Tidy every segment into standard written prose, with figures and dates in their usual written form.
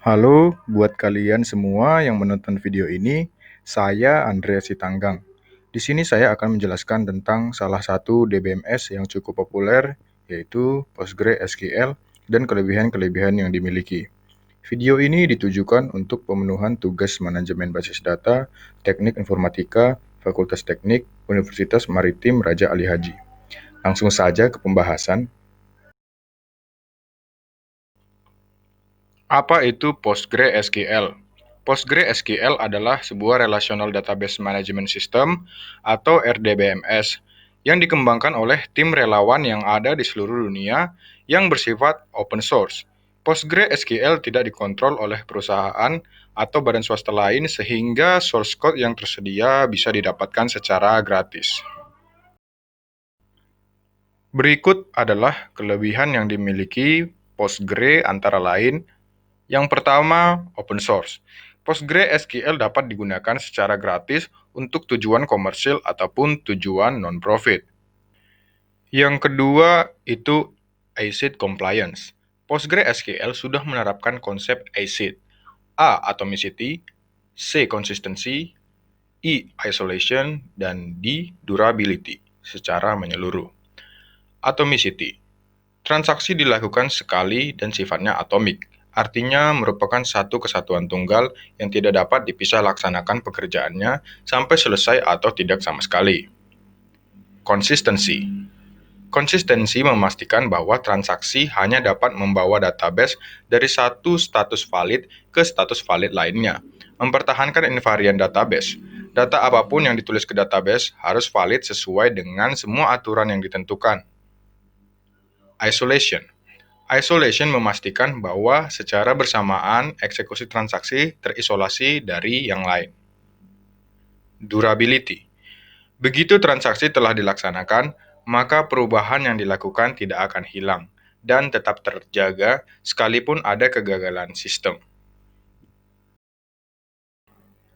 Halo buat kalian semua yang menonton video ini, saya Andrea Sitanggang. Di sini saya akan menjelaskan tentang salah satu DBMS yang cukup populer, yaitu PostgreSQL dan kelebihan-kelebihan yang dimiliki. Video ini ditujukan untuk pemenuhan tugas manajemen basis data, teknik informatika, Fakultas Teknik, Universitas Maritim Raja Ali Haji. Langsung saja ke pembahasan. Apa itu PostgreSQL? PostgreSQL adalah sebuah Relational Database Management System atau RDBMS yang dikembangkan oleh tim relawan yang ada di seluruh dunia yang bersifat open source. PostgreSQL tidak dikontrol oleh perusahaan atau badan swasta lain sehingga source code yang tersedia bisa didapatkan secara gratis. Berikut adalah kelebihan yang dimiliki Postgre antara lain. Yang pertama, open source. PostgreSQL dapat digunakan secara gratis untuk tujuan komersil ataupun tujuan non-profit. Yang kedua, itu ACID compliance. PostgreSQL sudah menerapkan konsep ACID. A. Atomicity, C. Consistency, I. Isolation, dan D. Durability secara menyeluruh. Atomicity. Transaksi dilakukan sekali dan sifatnya atomik, artinya merupakan satu kesatuan tunggal yang tidak dapat dipisah laksanakan pekerjaannya sampai selesai atau tidak sama sekali. Konsistensi. Konsistensi memastikan bahwa transaksi hanya dapat membawa database dari satu status valid ke status valid lainnya, mempertahankan invariant database. Data apapun yang ditulis ke database harus valid sesuai dengan semua aturan yang ditentukan. Isolation. Isolation memastikan bahwa secara bersamaan eksekusi transaksi terisolasi dari yang lain. Durability. Begitu transaksi telah dilaksanakan, maka perubahan yang dilakukan tidak akan hilang dan tetap terjaga sekalipun ada kegagalan sistem.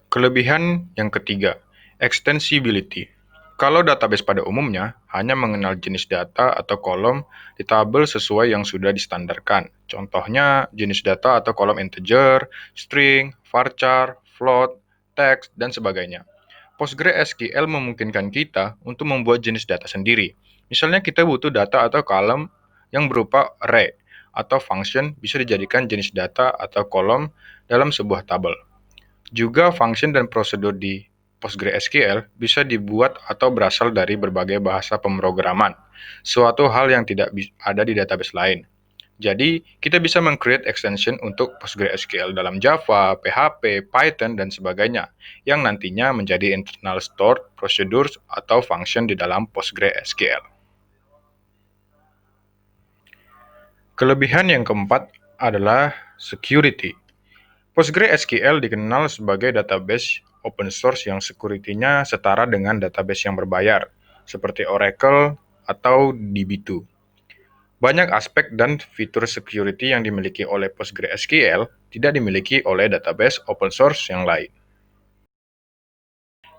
Kelebihan yang ketiga, extensibility. Kalau database pada umumnya hanya mengenal jenis data atau kolom di tabel sesuai yang sudah distandarkan. Contohnya jenis data atau kolom integer, string, varchar, float, text, dan sebagainya. PostgreSQL memungkinkan kita untuk membuat jenis data sendiri. Misalnya kita butuh data atau kolom yang berupa array atau function bisa dijadikan jenis data atau kolom dalam sebuah tabel. Juga function dan prosedur di PostgreSQL bisa dibuat atau berasal dari berbagai bahasa pemrograman, suatu hal yang tidak ada di database lain. Jadi, kita bisa meng-create extension untuk PostgreSQL dalam Java, PHP, Python, dan sebagainya, yang nantinya menjadi internal stored procedures atau function di dalam PostgreSQL. Kelebihan yang keempat adalah security. PostgreSQL dikenal sebagai database open source yang security-nya setara dengan database yang berbayar, seperti Oracle atau DB2. Banyak aspek dan fitur security yang dimiliki oleh PostgreSQL tidak dimiliki oleh database open source yang lain.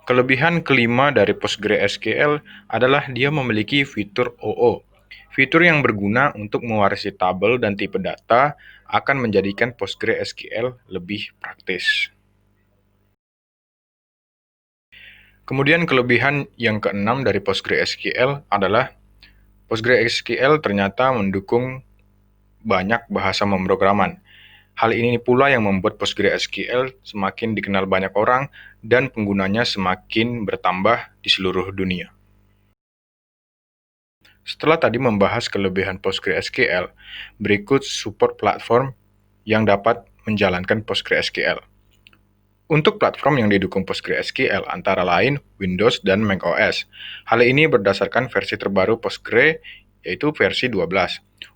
Kelebihan kelima dari PostgreSQL adalah dia memiliki fitur OO. Fitur yang berguna untuk mewarisi tabel dan tipe data akan menjadikan PostgreSQL lebih praktis. Kemudian kelebihan yang keenam dari PostgreSQL adalah PostgreSQL ternyata mendukung banyak bahasa pemrograman. Hal ini pula yang membuat PostgreSQL semakin dikenal banyak orang dan penggunanya semakin bertambah di seluruh dunia. Setelah tadi membahas kelebihan PostgreSQL, berikut support platform yang dapat menjalankan PostgreSQL. Untuk platform yang didukung PostgreSQL antara lain Windows dan macOS. Hal ini berdasarkan versi terbaru Postgre, yaitu versi 12.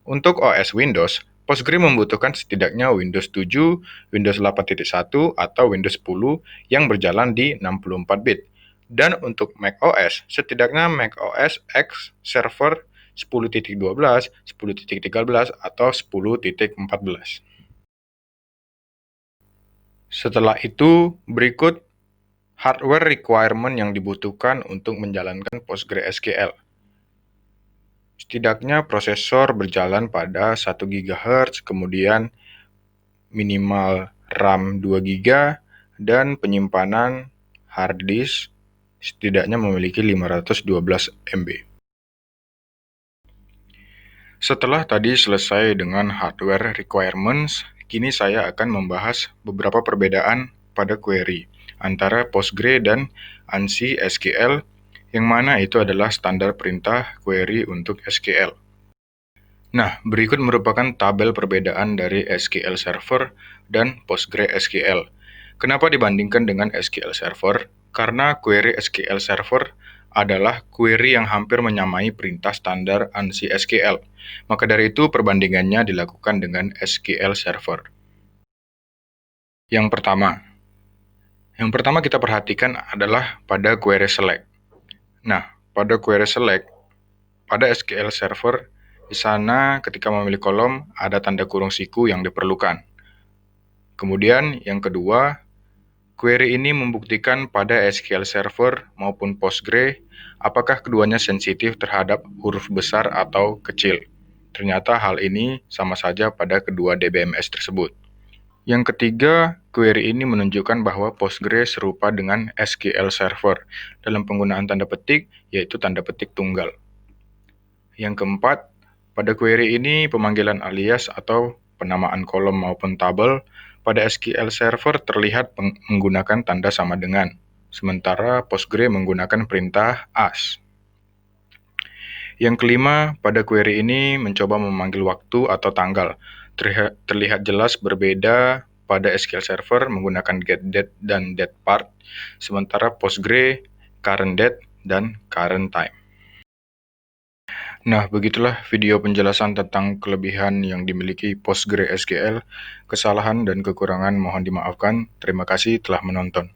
Untuk OS Windows, Postgre membutuhkan setidaknya Windows 7, Windows 8.1, atau Windows 10 yang berjalan di 64 bit. Dan untuk macOS, setidaknya macOS X Server 10.12, 10.13, atau 10.14. Setelah itu, berikut hardware requirement yang dibutuhkan untuk menjalankan PostgreSQL. Setidaknya prosesor berjalan pada 1 GHz, kemudian minimal RAM 2 GB, dan penyimpanan hard disk setidaknya memiliki 512 MB. Setelah tadi selesai dengan hardware requirements, kini saya akan membahas beberapa perbedaan pada query antara Postgre dan ANSI SQL, yang mana itu adalah standar perintah query untuk SQL. Nah, berikut merupakan tabel perbedaan dari SQL Server dan PostgreSQL. Kenapa dibandingkan dengan SQL Server? Karena query SQL Server adalah query yang hampir menyamai perintah standar ANSI SQL. Maka dari itu, perbandingannya dilakukan dengan SQL Server. Yang pertama kita perhatikan adalah pada query select. Nah, pada query select, pada SQL Server, di sana ketika memilih kolom, ada tanda kurung siku yang diperlukan. Kemudian yang kedua, query ini membuktikan pada SQL Server maupun Postgre, apakah keduanya sensitif terhadap huruf besar atau kecil. Ternyata hal ini sama saja pada kedua DBMS tersebut. Yang ketiga, query ini menunjukkan bahwa Postgre serupa dengan SQL Server dalam penggunaan tanda petik, yaitu tanda petik tunggal. Yang keempat, pada query ini pemanggilan alias atau penamaan kolom maupun tabel pada SQL Server terlihat menggunakan tanda sama dengan, sementara Postgre menggunakan perintah as. Yang kelima, pada query ini mencoba memanggil waktu atau tanggal. Terlihat jelas berbeda pada SQL Server menggunakan getDate dan datePart, sementara Postgre current date dan current time. Nah, begitulah video penjelasan tentang kelebihan yang dimiliki PostgreSQL. Kesalahan dan kekurangan mohon dimaafkan. Terima kasih telah menonton.